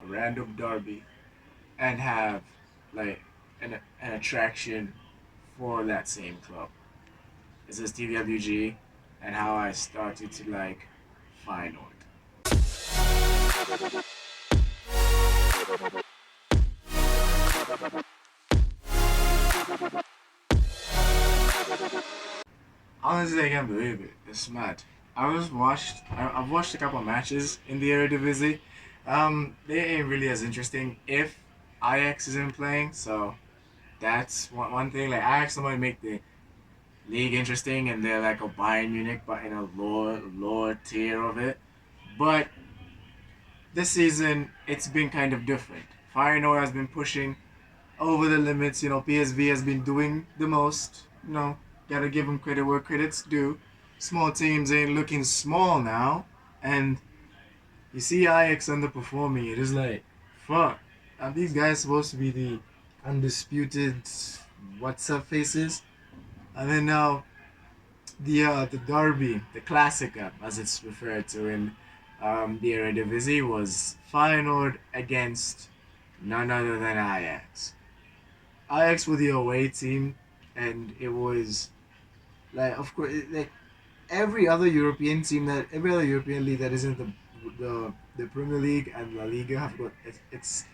random derby and have like an attraction for that same club. This is TWG and how I started to like Feyenoord. Honestly, I can't believe it. It's mad. I've watched a couple of matches in the Eredivisie. They ain't really as interesting if Ajax isn't playing. So that's one thing. Like Ajax normally make the league interesting, and they're like a Bayern Munich, but in a lower tier of it. But this season, it's been kind of different. Feyenoord has been pushing over the limits. PSV has been doing the most. Gotta give them credit where credit's due. Small teams ain't looking small now, and you see Ajax underperforming. It is like, fuck. Are these guys supposed to be the undisputed what's up faces? And then now the derby, the Classica, as it's referred to in the Eredivisie, was Feyenoord against none other than Ajax. Ajax were the away team, and it was like, of course, like every other European league that isn't the Premier League and La Liga have got it's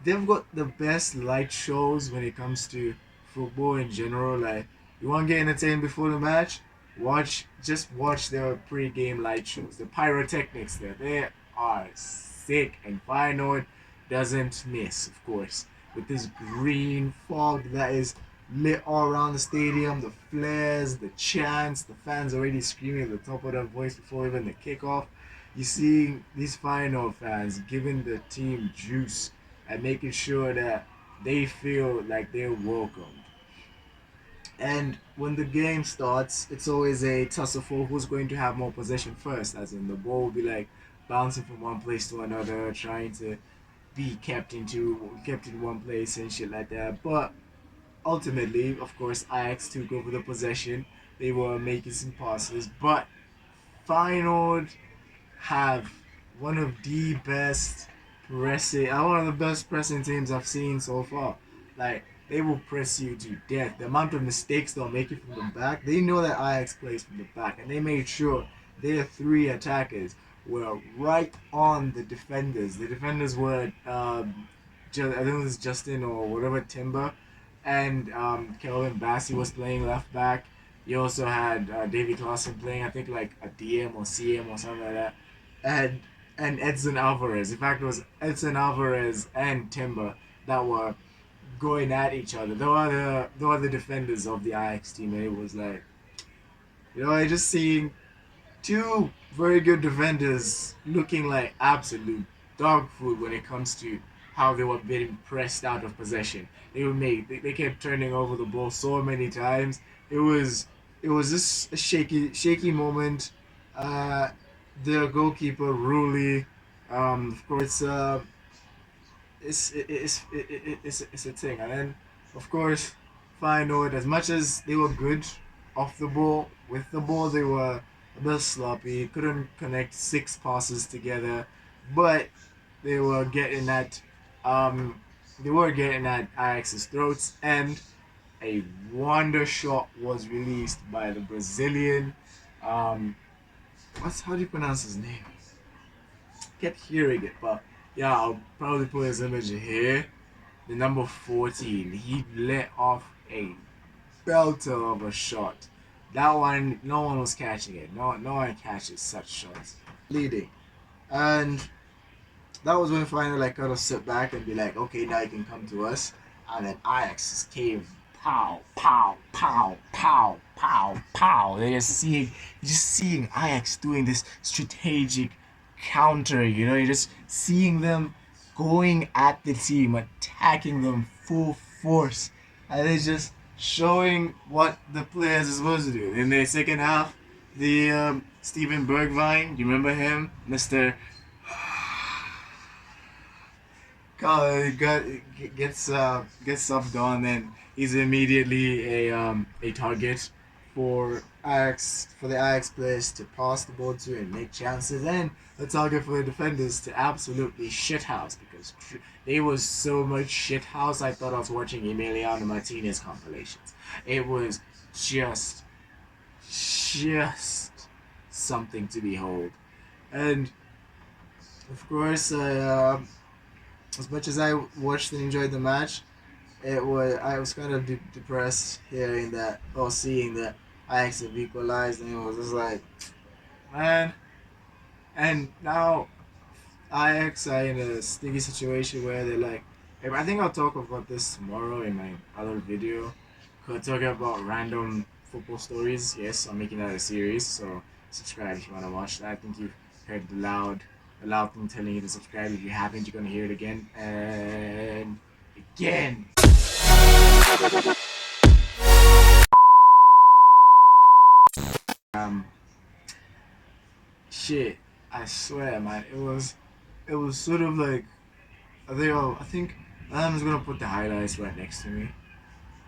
they've got the best light shows when it comes to football in general. Like, you want to get entertained before the match? Watch their pre-game light shows. The pyrotechnics there, they are sick, and Feyenoord doesn't miss, of course, with this green fog that is lit all around the stadium, the flares, the chants, the fans already screaming at the top of their voice before even the kickoff. You see these Feyenoord fans giving the team juice and making sure that they feel like they're welcomed. And when the game starts, it's always a tussle for who's going to have more possession first, as in the ball will be like bouncing from one place to another, trying to be kept in one place and shit like that. But ultimately, of course, Ajax took over the possession. They were making some passes, but Feyenoord have one of the best pressing teams I've seen so far. Like, they will press you to death. The amount of mistakes they'll make you from the back, they know that Ajax plays from the back, and they made sure their three attackers were right on the defenders. The defenders were, I think it was Justin or whatever Timber, and Kelvin Bassey was playing left back. You also had Davy Clausen playing, I think, like a DM or CM or something like that, and Edson Alvarez. In fact, it was Edson Alvarez and Timber that were going at each other. They were the defenders of the Ajax team, and it was like, I just seeing two very good defenders looking like absolute dog food when it comes to how they were being pressed out of possession. They kept turning over the ball so many times. It was it was just a shaky moment. Uh, the goalkeeper Rulli, of course, it's a thing. And then, of course, Feyenoord, as much as they were good off the ball, with the ball they were a bit sloppy. Couldn't connect six passes together, but they were getting at um, Ajax's throats, and a wonder shot was released by the Brazilian. Um, how do you pronounce his name? Kept hearing it, but yeah, I'll probably put his image here. The number 14, he let off a belter of a shot. That one, no one was catching it. No one catches such shots. Leading. And that was when finally like kind of sit back and be like, okay, now you can come to us. And then Ajax just came, pow, pow, pow, pow, pow, pow. You're just seeing Ajax doing this strategic counter. You're just seeing them going at the team, attacking them full force, and it's just showing what the players are supposed to do. In the second half, the Steven Bergwijn, do you remember him, Mister? Gets subbed on, and he's immediately a target for the Ajax players to pass the ball to and make chances, and a target for the defenders to absolutely shithouse because they was so much shithouse. I thought I was watching Emiliano Martinez compilations. It was just just something to behold, and of course, as much as I watched and enjoyed the match, I was kind of depressed hearing that or seeing that Ajax have equalized, and it was just like, man. And now Ajax are in a sticky situation where they're like, I think I'll talk about this tomorrow in my other video. Cause talking about random football stories. Yes, I'm making that a series, so subscribe if you want to watch that. I think you've heard the loud thing telling you to subscribe. If you haven't, you're gonna hear it again and again. Um, shit, I swear, man, it was sort of like I think I'm just gonna put the highlights right next to me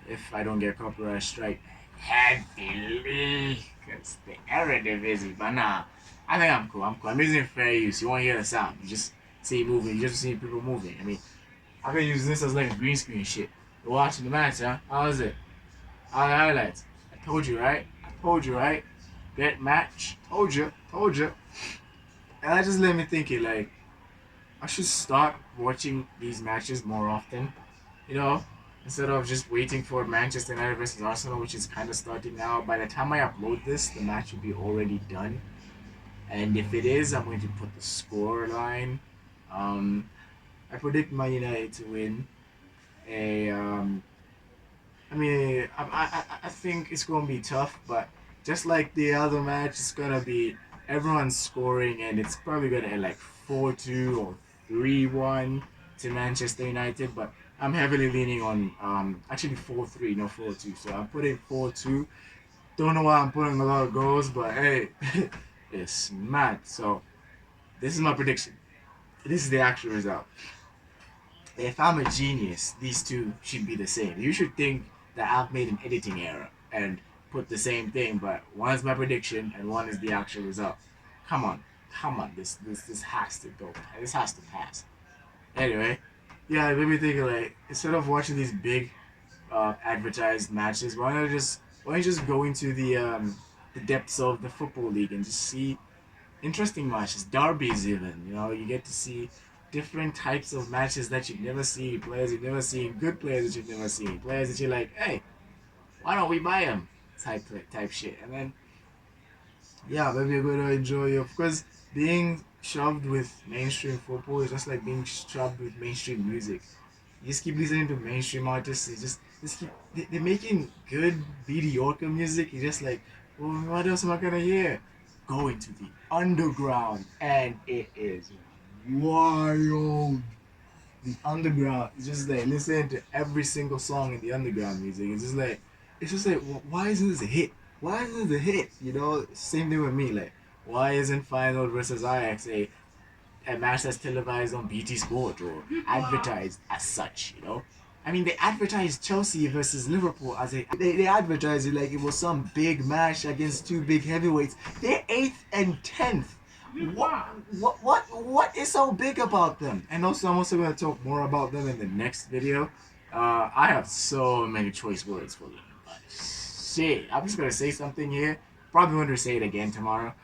if I don't get copyright strike heavily because the error division. But nah, I think I'm cool. I'm cool. I'm using fair use. You won't hear the sound. You just see moving. You just see people moving. I mean, I can use this as like a green screen shit. You're watching the match, huh? How is it? How the highlights? I told you, right? I told you, right? Great match. Told you. Told you. And that just let me thinking like I should start watching these matches more often. You know, instead of just waiting for Manchester United versus Arsenal, which is kind of starting now. By the time I upload this, the match will be already done. And if it is, I'm going to put the score line. Um, I predict Man United to win. A I mean, I think it's going to be tough, but just like the other match, it's going to be everyone's scoring, and it's probably going to end like 4-2 or 3-1 to Manchester United, but I'm heavily leaning on actually 4-3, no 4-2. So I'm putting 4-2. Don't know why I'm putting a lot of goals, but hey, it's mad. So this is my prediction. This is the actual result. If I'm a genius, these two should be the same. You should think that I've made an editing error and put the same thing, but one is my prediction and one is the actual result. Come on, come on. This has to go. This has to pass. Anyway, yeah, it made me think like instead of watching these big advertised matches, why don't you just go into the depths of the football league and just see interesting matches, derbies even. You know, you get to see different types of matches that you've never seen, players you've never seen, good players that you've never seen, players that you're like, hey, why don't we buy them? Type shit, and then yeah, maybe you're gonna enjoy it because being shoved with mainstream football is just like being shoved with mainstream music. You just keep listening to mainstream artists. You just keep they're making good mediocre music. You're just like, well, what else am I gonna hear? Go into the underground, and it is wild. The underground is just like listening to every single song in the underground music. It's just like, why isn't this a hit? Why isn't this a hit? You know, same thing with me. Like, why isn't Feyenoord versus Ajax a match that's televised on BT Sport or advertised as such, you know? I mean, they advertised Chelsea versus Liverpool as they advertised it like it was some big match against two big heavyweights. They're 8th and 10th. What is so big about them? And also, I'm also going to talk more about them in the next video. I have so many choice words for them. But shit, I'm just going to say something here. Probably going to say it again tomorrow.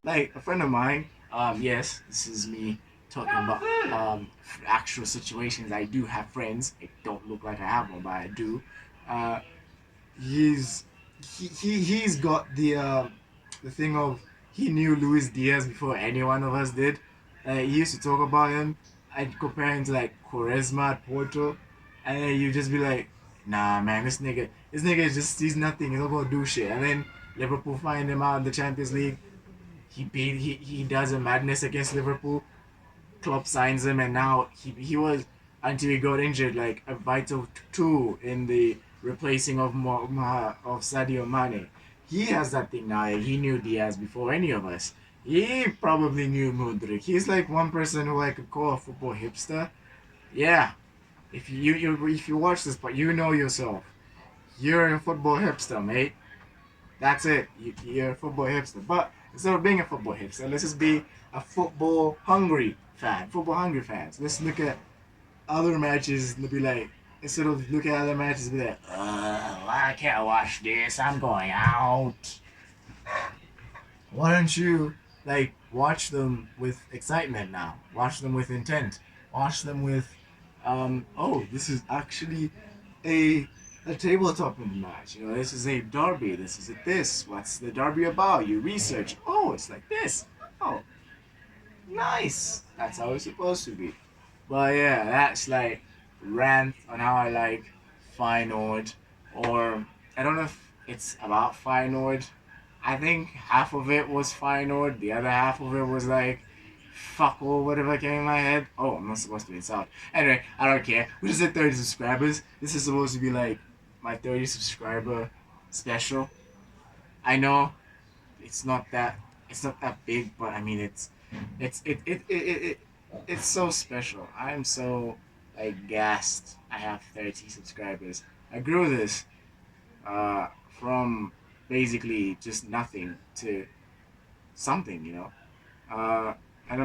Like a friend of mine, yes, this is me talking about actual situations. I do have friends. It don't look like I have one, but I do. Uh, he's he's got the thing of he knew Luis Diaz before any one of us did. He used to talk about him and compare him to like Quaresma at Porto, and then you just be like, nah, man, this nigga is just he's nothing. He's not gonna do shit. And then Liverpool find him out in the Champions League. He does a madness against Liverpool. club signs him, and now he was, until he got injured, like a vital tool in the replacing of of Sadio Mane. He has that thing now. He knew Diaz before any of us. He probably knew Mudrik. He's like one person who I could call a football hipster. Yeah, if you watch this, but you know yourself, you're a football hipster, mate. That's it. You're a football hipster. But instead of being a football hipster, let's just be a football hungry fan. Football hungry fans. Let's look at other matches and be like, instead of looking at other matches, be like, I can't watch this. I'm going out. Why don't you like watch them with excitement now? Watch them with intent. Watch them with, oh, this is actually a a tabletop match. You know, this is a derby. This is a this. What's the derby about? You research. Oh, it's like this. Oh, nice. That's how it's supposed to be. But yeah, that's like rant on how I like Feynoord, or I don't know if it's about Feyenoord. I think half of it was Feyenoord, the other half of it was like fuck or whatever came in my head. Oh, I'm not supposed to be insult. Anyway, I don't care. We just hit 30 subscribers. This is supposed to be like my 30 subscriber special. I know it's not that big, but I mean it's so special. I'm so like gassed. I have 30 subscribers. I grew this uh, from basically just nothing to something, you know. And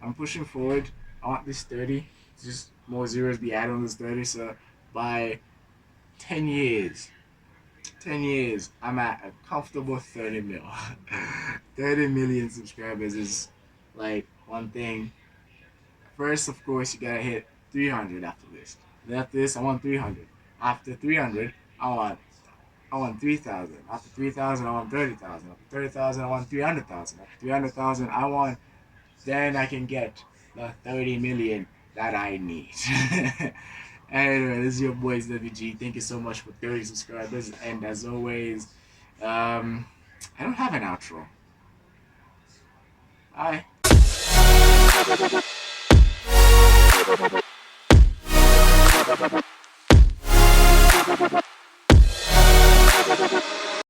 I'm pushing forward. I want this 30. Just more zeros be added on this 30. So by 10 years, 10 years, I'm at a comfortable 30 mil. 30 million subscribers is like one thing. First, of course, you gotta hit 300 after this. Then after this, I want 300. After 300, I want 3,000. After 3,000, I want 30,000. After 30,000, I want 300,000. After 300,000, I want, then I can get the 30 million that I need. Anyway, this is your boys WG. Thank you so much for 30 subscribers. And as always, I don't have an outro. Bye.